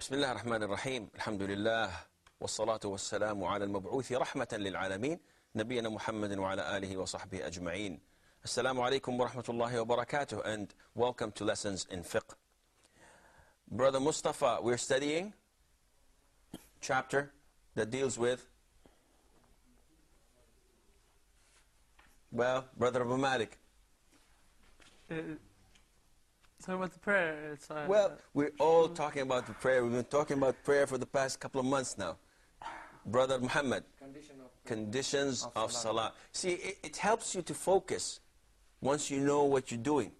بسم الله الرحمن الرحيم الحمد لله والصلاة والسلام على المبعوث رحمة للعالمين نبينا محمد وعلى آله وصحبه أجمعين. Assalamu alaikum wa rahmatullahi wa barakatuh, and welcome to Lessons in Fiqh. Brother Mustafa, we're studying chapter that deals with, well, Brother Abu Malik. Talking about the prayer. It's, Well, we're all talking about the prayer. We've been talking about prayer for the past couple of months now. Brother Muhammad, conditions of salah. See, it helps you to focus once you know what you're doing,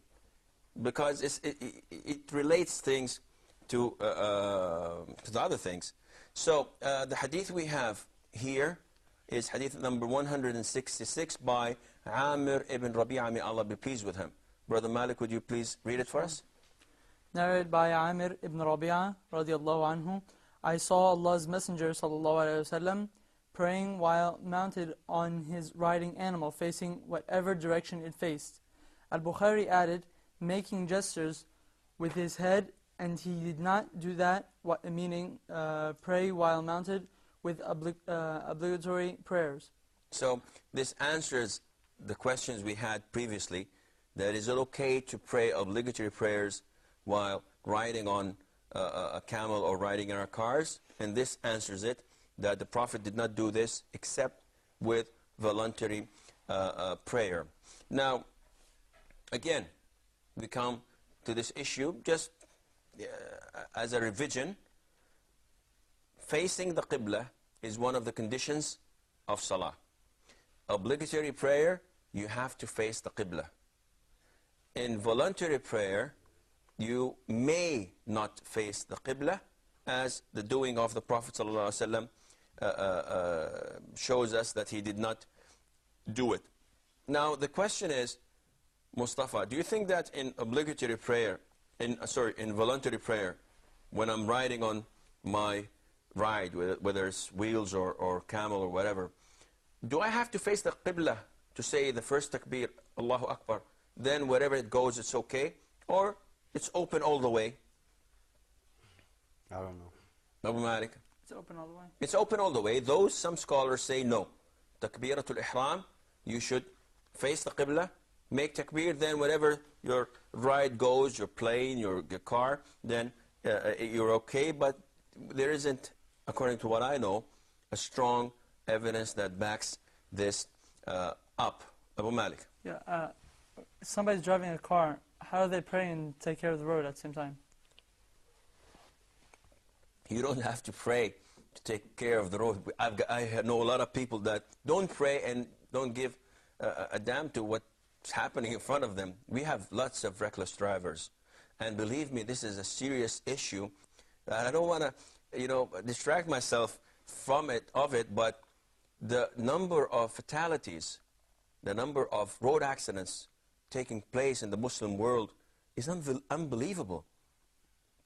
because it relates things to the other things. So the hadith we have here is hadith number 166 by Amir ibn Rabi'a, may Allah be pleased with him. Brother Malik, would you please read it for us? Narrated by Amir ibn Rabi'a radiallahu anhu, I saw Allah's Messenger sallallahu alayhi wasallam praying while mounted on his riding animal, facing whatever direction it faced. Al-Bukhari added, making gestures with his head, and he did not do that, meaning pray while mounted with obligatory prayers. So this answers the questions we had previously, that is it okay to pray obligatory prayers while riding on a camel or riding in our cars? And this answers it, that the Prophet did not do this except with voluntary prayer. Now, again, we come to this issue just as a revision. Facing the Qibla is one of the conditions of Salah. Obligatory prayer, you have to face the Qibla. In voluntary prayer, you may not face the Qibla, as the doing of the Prophet ﷺ shows us that he did not do it. Now the question is, Mustafa, do you think that in obligatory prayer, in voluntary prayer, when I'm riding on my ride, whether it's wheels or camel or whatever, do I have to face the Qibla to say the first takbir, Allahu Akbar, then wherever it goes it's okay, or it's open all the way? I don't know. Abu Malik? It's open all the way. It's open all the way, though some scholars say no. Takbiratul Ihram, you should face the Qibla, make takbir, then wherever your ride goes, your plane, your car, then you're okay. But there isn't, according to what I know, a strong evidence that backs this up. Abu Malik? Yeah, somebody's driving a car. How do they pray and take care of the road at the same time? You don't have to pray to take care of the road. I know a lot of people that don't pray and don't give a damn to what's happening in front of them. We have lots of reckless drivers. And believe me, this is a serious issue. I don't want to, distract myself from it, but the number of fatalities, the number of road accidents taking place in the Muslim world is unbelievable.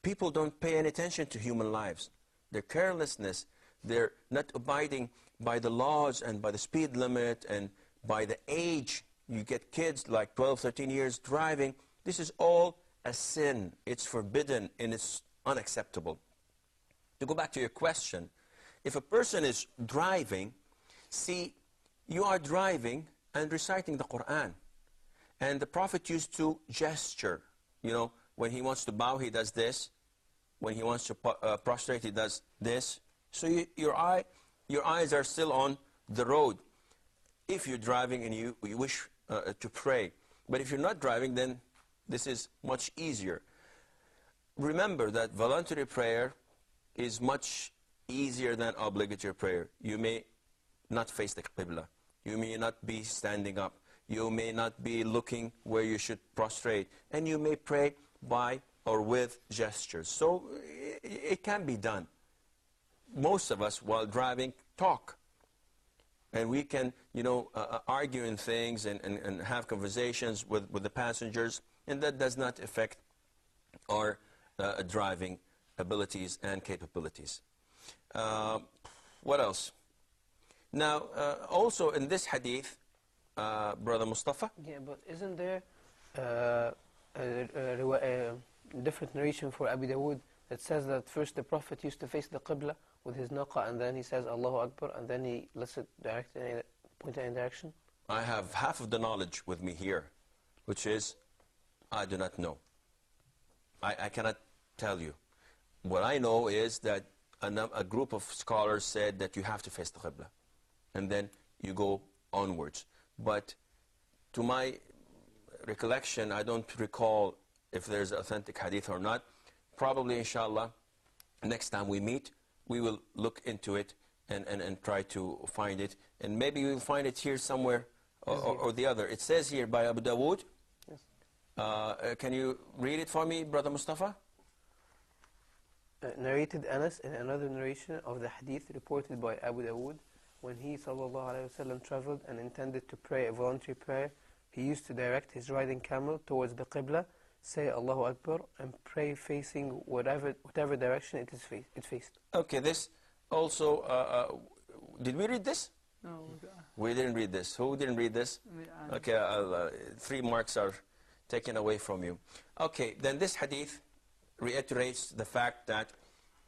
People don't pay any attention to human lives. Their carelessness, they're not abiding by the laws and by the speed limit and by the age. You get kids like 12, 13 years driving. This is all a sin. It's forbidden and it's unacceptable. To go back to your question, if a person is driving, see, you are driving and reciting the Quran. And the Prophet used to gesture. When he wants to bow, he does this. When he wants to prostrate, he does this. So your eyes are still on the road if you're driving and you wish to pray. But if you're not driving, then this is much easier. Remember that voluntary prayer is much easier than obligatory prayer. You may not face the Qibla. You may not be standing up. You may not be looking where you should prostrate. And you may pray by or with gestures. So it can be done. Most of us, while driving, talk. And we can, argue in things and have conversations with the passengers. And that does not affect our driving abilities and capabilities. What else? Now, also in this hadith, Brother Mustafa? Yeah, but isn't there a different narration for Abu Dawood It says that first the Prophet used to face the Qibla with his naqa, and then he says Allahu Akbar, and then he lets it point in any direction. I have half of the knowledge with me here, which is, I do not know. I cannot tell you. What I know is that a group of scholars said that you have to face the Qibla, and then you go onwards. But to my recollection, I don't recall if there's authentic hadith or not. Probably, inshallah, next time we meet, we will look into it and try to find it. And maybe we'll find it here somewhere or the other. It says here by Abu Dawood. Yes. Can you read it for me, Brother Mustafa? Narrated Anas in another narration of the hadith reported by Abu Dawood, when he ﷺ traveled and intended to pray a voluntary prayer, he used to direct his riding camel towards the Qibla, say Allahu Akbar, and pray facing whatever direction it faced. Okay, this also, did we read this? No. We didn't read this. Who didn't read this? Okay, 3 marks are taken away from you. Okay, then this hadith reiterates the fact that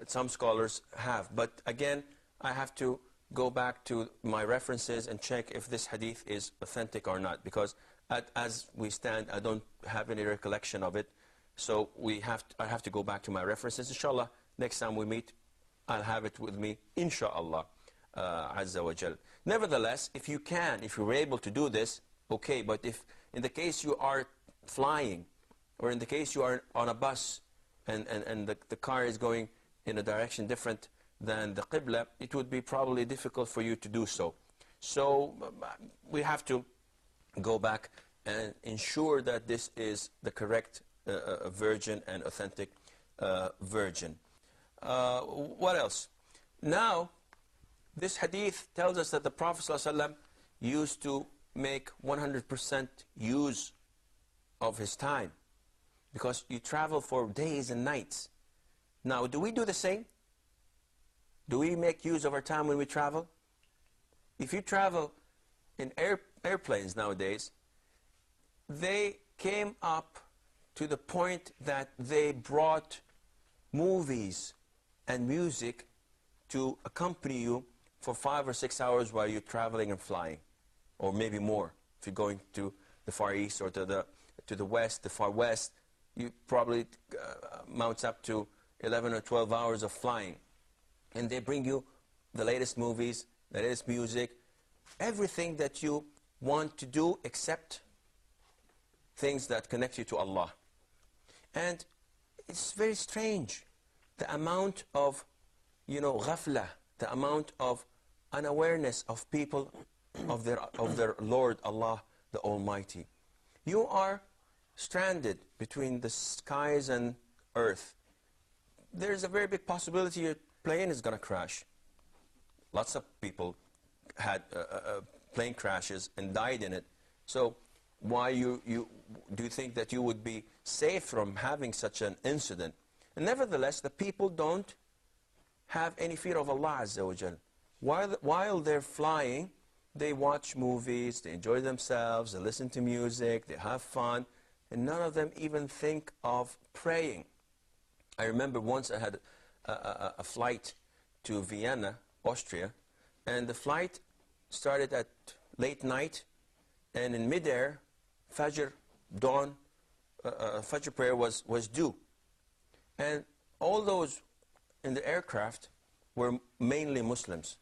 some scholars have. But again, I have to go back to my references and check if this hadith is authentic or not, because as we stand, I don't have any recollection of it. So I have to go back to my references. Inshallah, next time we meet, I'll have it with me, inshallah, Azza wa Jal. Nevertheless, if you're able to do this, okay, but if in the case you are flying, or in the case you are on a bus, and the car is going in a direction different than the Qibla, it would be probably difficult for you to do so. So we have to go back and ensure that this is the correct version and authentic version. What else? Now, this hadith tells us that the Prophet ﷺ used to make 100% use of his time, because you travel for days and nights. Now, do we do the same? Do we make use of our time when we travel? If you travel in airplanes nowadays, they came up to the point that they brought movies and music to accompany you for 5 or 6 hours while you're traveling and flying, or maybe more. If you're going to the Far East or to the West, the Far West, you probably mounts up to 11 or 12 hours of flying. And they bring you the latest movies, the latest music, everything that you want to do except things that connect you to Allah. And it's very strange, the amount of, ghafla, the amount of unawareness of people of their Lord Allah the Almighty. You are stranded between the skies and earth. There's a very big possibility your plane is going to crash. Lots of people had plane crashes and died in it. So why do you think that you would be safe from having such an incident? And nevertheless, the people don't have any fear of Allah Azza wa Jal. While they're flying, they watch movies, they enjoy themselves, they listen to music, they have fun, and none of them even think of praying. I remember once I had a flight to Vienna, Austria, and the flight started at late night, and in midair, Fajr, dawn, Fajr prayer was due. And all those in the aircraft were mainly Muslims.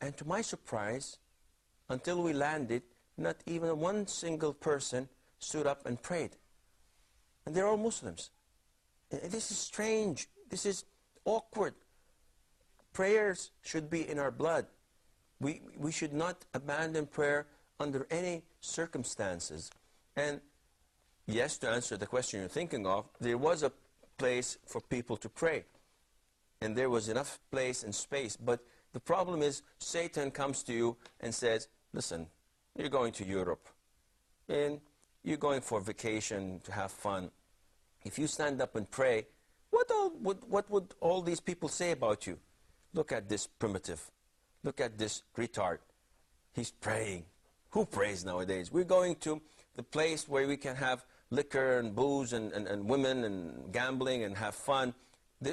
And to my surprise, until we landed, not even one single person stood up and prayed. And they're all Muslims. And this is strange. This is awkward. Prayers should be in our blood. We should not abandon prayer under any circumstances. And yes, to answer the question you're thinking of, there was a place for people to pray. And there was enough place and space. But the problem is, Satan comes to you and says, listen, you're going to Europe, and you're going for vacation to have fun. If you stand up and pray, what would all these people say about you? Look at this primitive. Look at this retard. He's praying. Who prays nowadays? We're going to the place where we can have liquor and booze and women and gambling and have fun.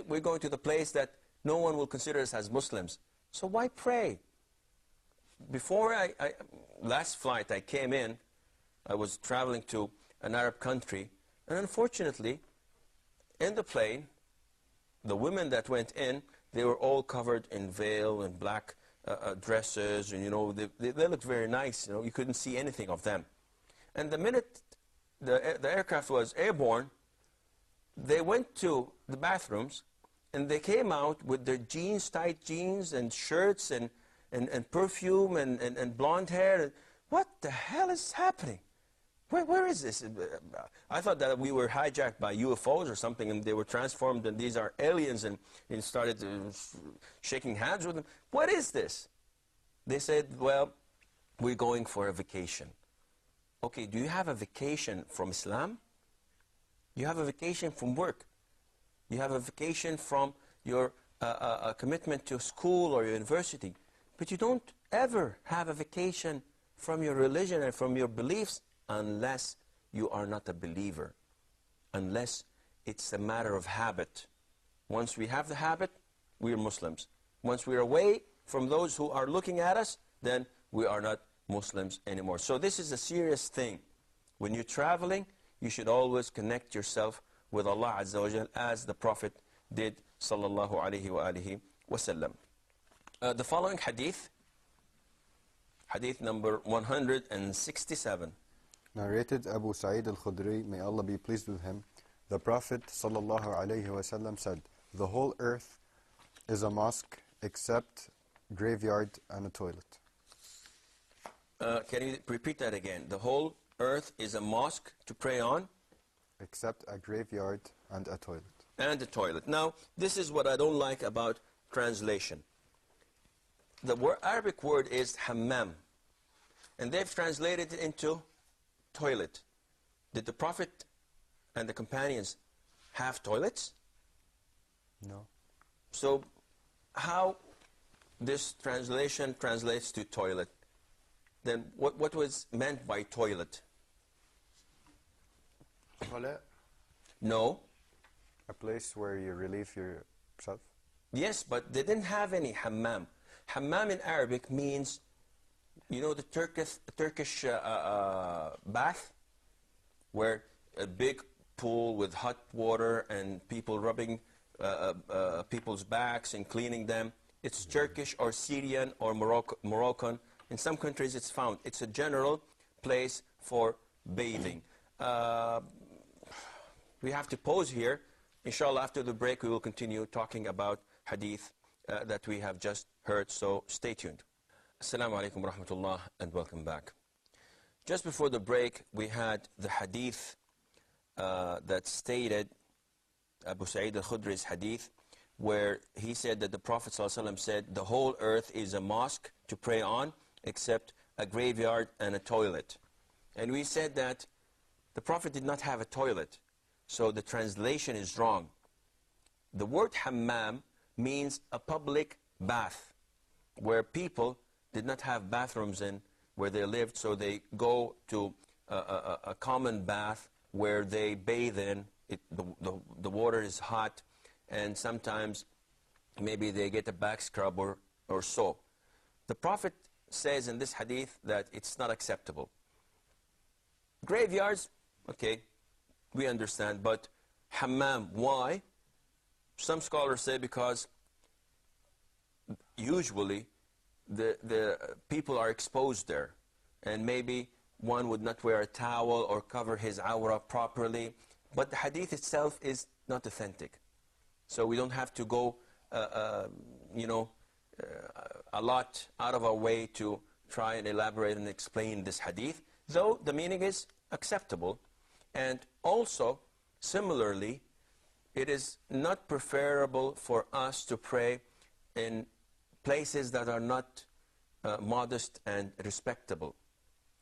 We're going to the place that no one will consider us as Muslims. So why pray? Before last flight I came in, I was traveling to an Arab country, and unfortunately, in the plane, the women that went in, they were all covered in veil and black dresses, and you know, they looked very nice. You know, you couldn't see anything of them. And the minute the aircraft was airborne, they went to the bathrooms, and they came out with their jeans, tight jeans, and shirts, and perfume, and blonde hair. What the hell is happening? Where is this? I thought that we were hijacked by UFOs or something, and they were transformed, and these are aliens, and started shaking hands with them. What is this? They said, well, we're going for a vacation. Okay, do you have a vacation from Islam? You have a vacation from work. You have a vacation from your commitment to school or university. But you don't ever have a vacation from your religion and from your beliefs unless you are not a believer, unless it's a matter of habit. Once we have the habit, we are Muslims. Once we are away from those who are looking at us, then we are not Muslims anymore. So this is a serious thing. When you're traveling, you should always connect yourself with Allah Azza wa Jal, as the Prophet did, sallallahu alayhi wa alihi wa sallam. The following hadith, hadith number 167. Narrated Abu Sa'id al-Khudri, may Allah be pleased with him, the Prophet sallallahu alayhi wa sallam said, the whole earth is a mosque except graveyard and a toilet. Can you repeat that again? The whole earth is a mosque to pray on? Except a graveyard and a toilet. And a toilet. Now, this is what I don't like about translation. The Arabic word is hammam, and they've translated it into toilet. Did the Prophet and the companions have toilets? No. So how this translation translates to toilet? Then what was meant by toilet? Toilet? No. A place where you relieve yourself? Yes, but they didn't have any hammam. Hammam in Arabic means, you know, the Turkish bath, where a big pool with hot water and people rubbing people's backs and cleaning them. It's Turkish or Syrian or Moroccan. In some countries it's found. It's a general place for bathing. We have to pause here. Inshallah, after the break, we will continue talking about hadith that we have just heard, so stay tuned. Assalamu alaikum wa rahmatullah, and welcome back. Just before the break, we had the hadith that stated, Abu Sa'id al-Khudri's hadith, where he said that the Prophet ﷺ said, the whole earth is a mosque to pray on, except a graveyard and a toilet. And we said that the Prophet did not have a toilet, so the translation is wrong. The word hammam means a public bath, where people did not have bathrooms in where they lived, so they go to a common bath where they bathe in. The water is hot, and sometimes maybe they get a back scrub or so. The Prophet says in this hadith that it's not acceptable. Graveyards, okay, we understand, but hammam, why? Some scholars say because usually the people are exposed there, and maybe one would not wear a towel or cover his awrah properly, but the hadith itself is not authentic. So we don't have to go, a lot out of our way to try and elaborate and explain this hadith, though the meaning is acceptable. And also, similarly, it is not preferable for us to pray in places that are not modest and respectable,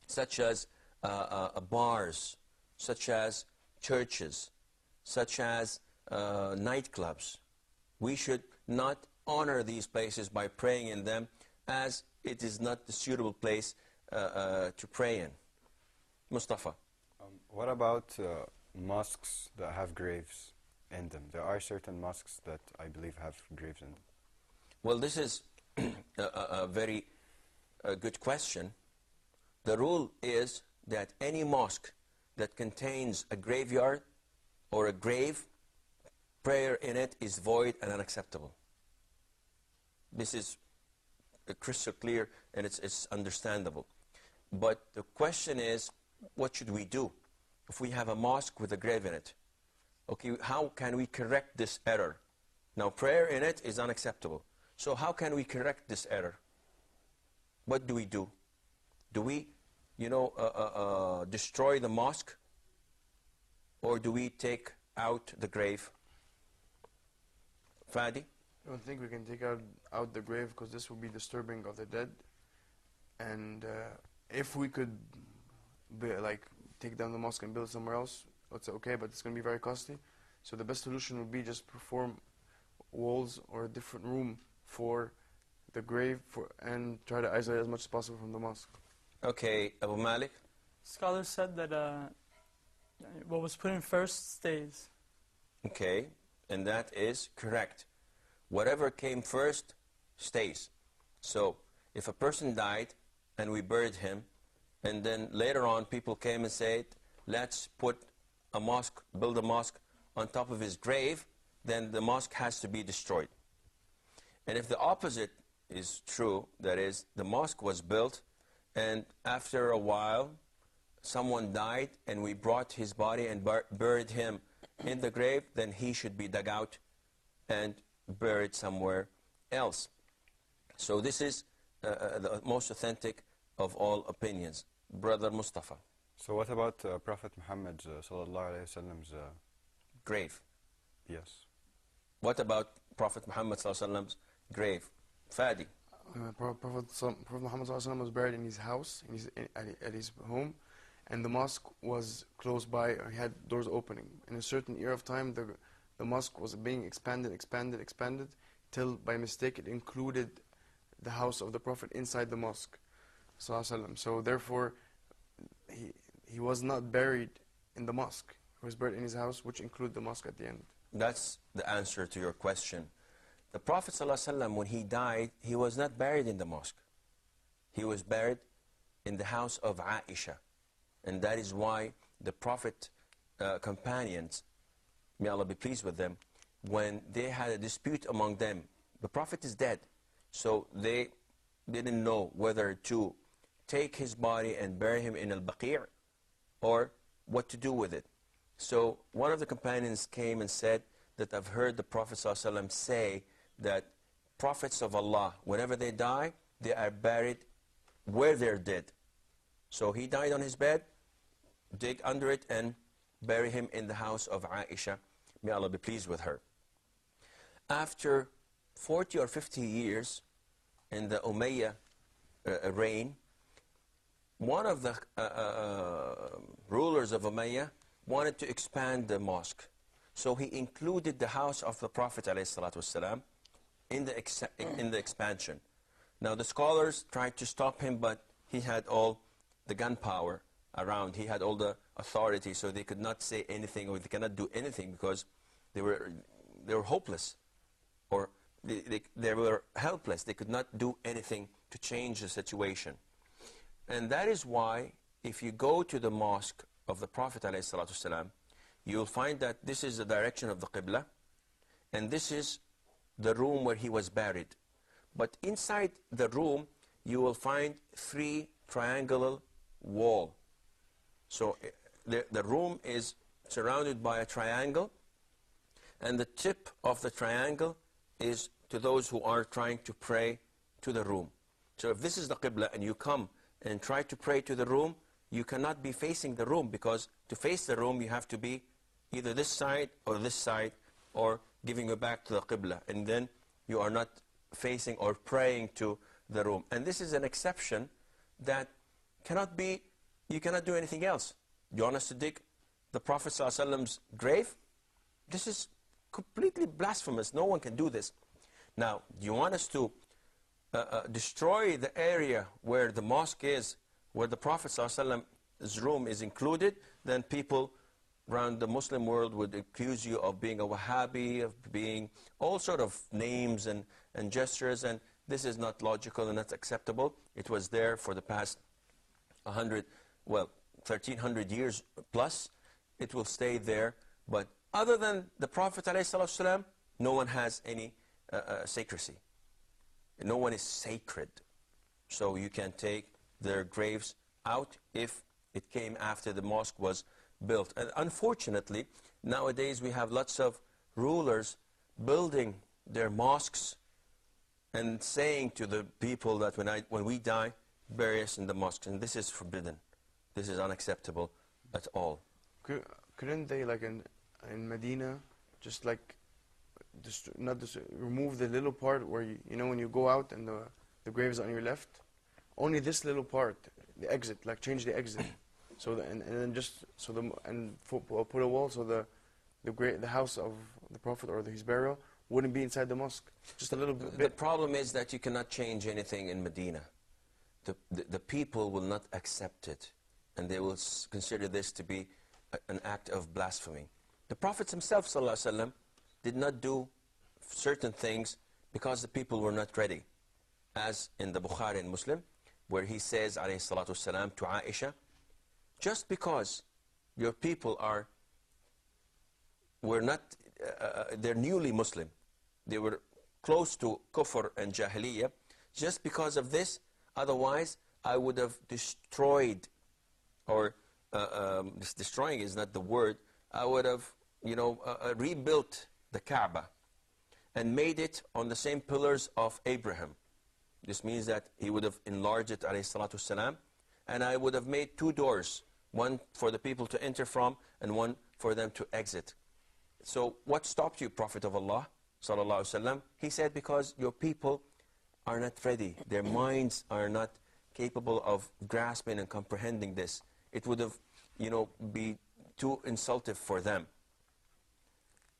such as bars, such as churches, such as nightclubs. We should not honor these places by praying in them, as it is not the suitable place to pray in. Mustafa. What about mosques that have graves in them? There are certain mosques that I believe have graves in them. Well, this is a very good question. The rule is that any mosque that contains a graveyard or a grave, prayer in it is void and unacceptable. This is crystal clear and it's understandable. But the question is, what should we do if we have a mosque with a grave in it? Okay, how can we correct this error? Now, prayer in it is unacceptable. So how can we correct this error? What do we do? Do we, destroy the mosque? Or do we take out the grave? Fadi? I don't think we can take out the grave because this will be disturbing of the dead. And if we could take down the mosque and build somewhere else, it's okay, but it's going to be very costly. So the best solution would be just perform walls or a different room for the grave and try to isolate as much as possible from the mosque. Okay, Abu Malik? Scholars said that what was put in first stays. Okay, and that is correct. Whatever came first stays. So if a person died and we buried him, and then later on people came and said, let's put a mosque, build a mosque on top of his grave, then the mosque has to be destroyed. And if the opposite is true, that is, the mosque was built and after a while someone died and we brought his body and buried him in the grave, then he should be dug out and buried somewhere else. So this is the most authentic of all opinions. Brother Mustafa. So what about Prophet Muhammad sallallahu alaihi wasallam's grave? Yes. What about Prophet Muhammad sallallahu alaihi wasallam's grave? Fadi. Prophet Muhammad sallallahu alaihi wasallam was buried in his house, at his home, and the mosque was close by, or he had doors opening. In a certain era of time, the mosque was being expanded, till by mistake it included the house of the Prophet inside the mosque. So therefore, he was not buried in the mosque. He was buried in his house, which included the mosque at the end. That's the answer to your question. The Prophet ﷺ, when he died, he was not buried in the mosque. He was buried in the house of Aisha. And that is why the Prophet companions, may Allah be pleased with them, when they had a dispute among them, the Prophet is dead. So they didn't know whether to take his body and bury him in al-Baqi' or what to do with it. So one of the companions came and said that I've heard the Prophet ﷺ say that prophets of Allah, whenever they die, they are buried where they're dead. So he died on his bed, dig under it and bury him in the house of Aisha. May Allah be pleased with her. After 40 or 50 years in the Umayyah reign, one of the rulers of Umayyah wanted to expand the mosque. So he included the house of the Prophet ﷺ in the expansion. Now the scholars tried to stop him, but he had all the gunpowder around. He had all the authority, so they could not say anything, or they cannot do anything because they were hopeless, or they were helpless. They could not do anything to change the situation. And that is why if you go to the mosque of the Prophet ﷺ, you'll find that this is the direction of the Qibla, and this is the room where he was buried. But inside the room, you will find 3 triangular walls. So the room is surrounded by a triangle, and the tip of the triangle is to those who are trying to pray to the room. So if this is the Qibla and you come and try to pray to the room, you cannot be facing the room, because to face the room you have to be either this side, or giving your back to the Qibla, and then you are not facing or praying to the room. And this is an exception that cannot be, you cannot do anything else. You want us to dig the Prophet ﷺ's grave? This is completely blasphemous. No one can do this. Now, you want us to destroy the area where the mosque is, where the Prophet ﷺ's room is included, then people around the Muslim world would accuse you of being a Wahhabi, of being all sort of names and gestures, and this is not logical and not acceptable. It was there for the past 1300 years plus. It will stay there. But other than the Prophet ﷺ, no one has any sacredcy. No one is sacred. So you can take their graves out if it came after the mosque was built. And unfortunately, nowadays we have lots of rulers building their mosques and saying to the people that when we die, bury us in the mosques. And this is forbidden. This is unacceptable at all. Couldn't they, like in Medina, just like remove the little part where you know when you go out and the grave is on your left, only this little part, the exit, like change the exit, so and then just put a wall so the house of the Prophet or his burial wouldn't be inside the mosque, just a little bit. The problem is that you cannot change anything in Medina. The people will not accept it, and they will consider this to be an act of blasphemy. The Prophet himself, ﷺ, did not do certain things because the people were not ready. As in the Bukhari and Muslim, where he says, alayhi salatu wasalam, to Aisha, just because your people they're newly Muslim, they were close to kufr and jahiliyyah, just because of this, otherwise I would have destroyed, or destroying is not the word, I would have rebuilt the Kaaba and made it on the same pillars of Abraham. This means that he would have enlarged it, alayhi salatu wasalam, and I would have made 2 doors, one for the people to enter from and one for them to exit. So what stopped you, Prophet of Allah, sallallahu alaihi wasallam? He said, because your people are not ready. Their minds are not capable of grasping and comprehending this. It would have, be too insultive for them.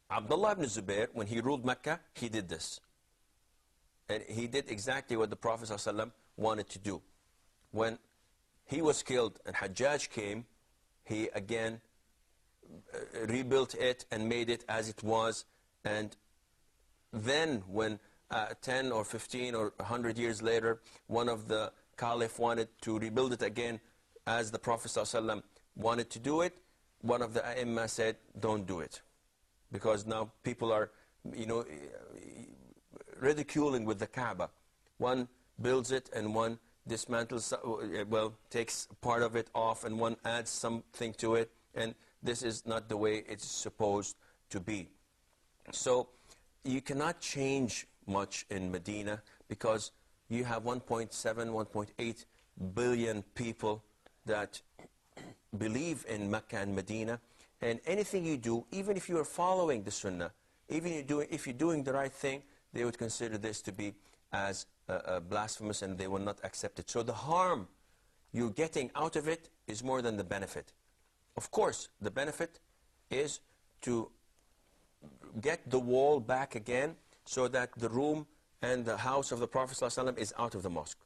Abdullah ibn Zubayr, when he ruled Mecca, he did this. And he did exactly what the Prophet ﷺ wanted to do. When he was killed and Hajjaj came, he again rebuilt it and made it as it was. And then when 10 or 15 or 100 years later, one of the caliph wanted to rebuild it again as the Prophet ﷺ wanted to do it, one of the A'imma said, don't do it. Because now people are, ridiculing with the Kaaba. One builds it and one dismantles, takes part of it off, and one adds something to it. And this is not the way it's supposed to be. So you cannot change much in Medina because you have 1.7, 1.8 billion people that believe in Mecca and Medina. And anything you do, even if you are following the Sunnah, even if you're doing the right thing, they would consider this to be as blasphemous, and they will not accept it. So the harm you're getting out of it is more than the benefit. Of course, the benefit is to get the wall back again so that the room and the house of the Prophet ﷺ is out of the mosque.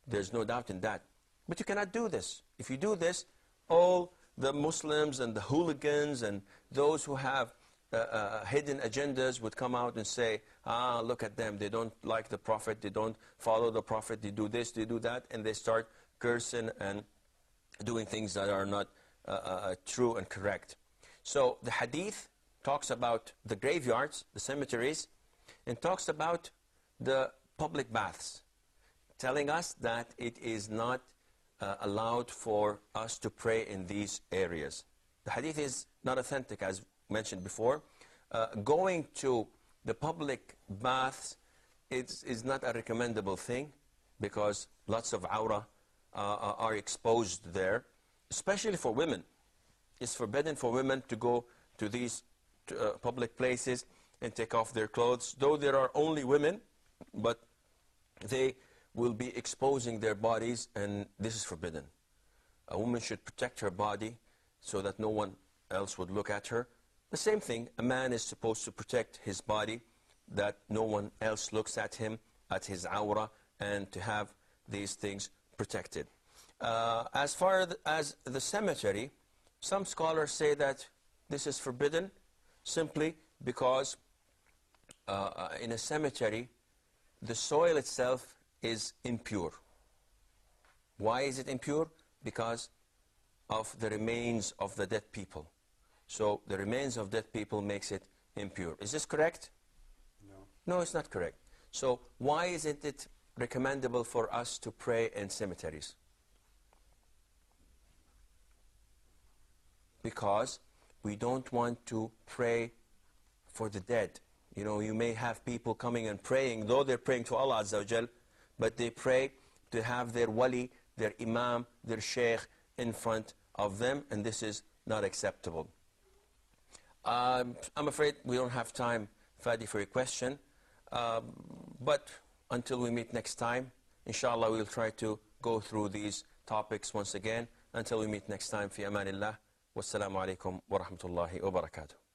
There's no doubt in that. But you cannot do this. If you do this, all the Muslims and the hooligans and those who have hidden agendas would come out and say, look at them, they don't like the Prophet, they don't follow the Prophet, they do this, they do that, and they start cursing and doing things that are not true and correct. So the hadith talks about the graveyards, the cemeteries, and talks about the public baths, telling us that it is not allowed for us to pray in these areas. The hadith is not authentic, as mentioned before. Going to the public baths is not a recommendable thing because lots of awrah are exposed there, especially for women. It's forbidden for women to go to these public places and take off their clothes, though there are only women, but they will be exposing their bodies, and this is forbidden. A woman should protect her body so that no one else would look at her. The same thing, a man is supposed to protect his body, that no one else looks at him, at his awrah, and to have these things protected. As far as the cemetery, some scholars say that this is forbidden simply because in a cemetery, the soil itself is impure. Why is it impure? Because of the remains of the dead people. So the remains of dead people makes it impure. Is this correct? No. No, it's not correct. So why isn't it recommendable for us to pray in cemeteries? Because we don't want to pray for the dead. You know, you may have people coming and praying, though they're praying to Allah Azza wa Jal, but they pray to have their wali, their imam, their sheikh in front of them, and this is not acceptable. I'm afraid we don't have time, Fadi, for your question. But until we meet next time, inshallah, we'll try to go through these topics once again. Until we meet next time, fi amanillah. Wassalamu alaikum wa rahmatullahi wa barakatuh.